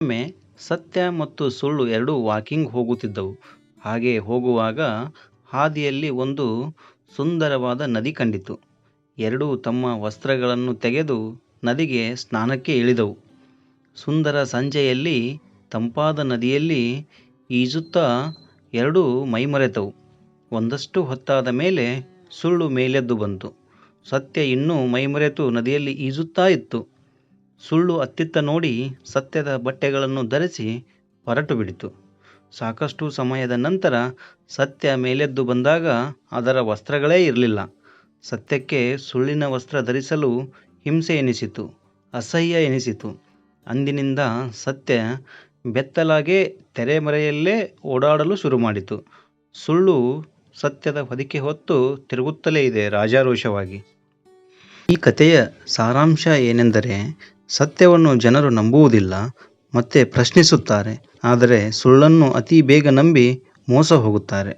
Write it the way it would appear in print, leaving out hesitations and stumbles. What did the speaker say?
ಒಮ್ಮೆ ಸತ್ಯ ಮತ್ತು ಸುಳ್ಳು ಎರಡೂ ವಾಕಿಂಗ್ ಹೋಗುತ್ತಿದ್ದವು. ಹಾಗೆ ಹೋಗುವಾಗ ಹಾದಿಯಲ್ಲಿ ಒಂದು ಸುಂದರವಾದ ನದಿ ಕಂಡಿತು. ಎರಡೂ ತಮ್ಮ ವಸ್ತ್ರಗಳನ್ನು ತೆಗೆದು ನದಿಗೆ ಸ್ನಾನಕ್ಕೆ ಇಳಿದವು. ಸುಂದರ ಸಂಜೆಯಲ್ಲಿ ತಂಪಾದ ನದಿಯಲ್ಲಿ ಈಜುತ್ತಾ ಎರಡೂ ಮೈಮರೆತವು. ಒಂದಷ್ಟು ಹೊತ್ತಾದ ಮೇಲೆ ಸುಳ್ಳು ಮೇಲೆದ್ದು ಬಂತು. ಸತ್ಯ ಇನ್ನೂ ಮೈಮರೆತು ನದಿಯಲ್ಲಿ ಈಜುತ್ತಾ ಇತ್ತು. ಸುಳ್ಳು ಅತ್ತಿತ್ತ ನೋಡಿ ಸತ್ಯದ ಬಟ್ಟೆಗಳನ್ನು ಧರಿಸಿ ಹೊರಟು ಬಿಡಿತು. ಸಾಕಷ್ಟು ಸಮಯದ ನಂತರ ಸತ್ಯ ಮೇಲೆದ್ದು ಬಂದಾಗ ಅದರ ವಸ್ತ್ರಗಳೇ ಇರಲಿಲ್ಲ. ಸತ್ಯಕ್ಕೆ ಸುಳ್ಳಿನ ವಸ್ತ್ರ ಧರಿಸಲು ಹಿಂಸೆ ಎನಿಸಿತು, ಅಸಹ್ಯ ಎನಿಸಿತು. ಅಂದಿನಿಂದ ಸತ್ಯ ಬೆತ್ತಲಾಗೇ ತೆರೆಮರೆಯಲ್ಲೇ ಓಡಾಡಲು ಶುರುಮಾಡಿತು. ಸುಳ್ಳು ಸತ್ಯದ ಹೊದಿಕೆ ಹೊತ್ತು ತಿರುಗುತ್ತಲೇ ಇದೆ ರಾಜಾರೋಷವಾಗಿ. ಈ ಕಥೆಯ ಸಾರಾಂಶ ಏನೆಂದರೆ, ಸತ್ಯವನ್ನು ಜನರು ನಂಬುವುದಿಲ್ಲ, ಮತ್ತೆ ಪ್ರಶ್ನಿಸುತ್ತಾರೆ. ಆದರೆ ಸುಳ್ಳನ್ನು ಅತಿ ಬೇಗ ನಂಬಿ ಮೋಸ ಹೋಗುತ್ತಾರೆ.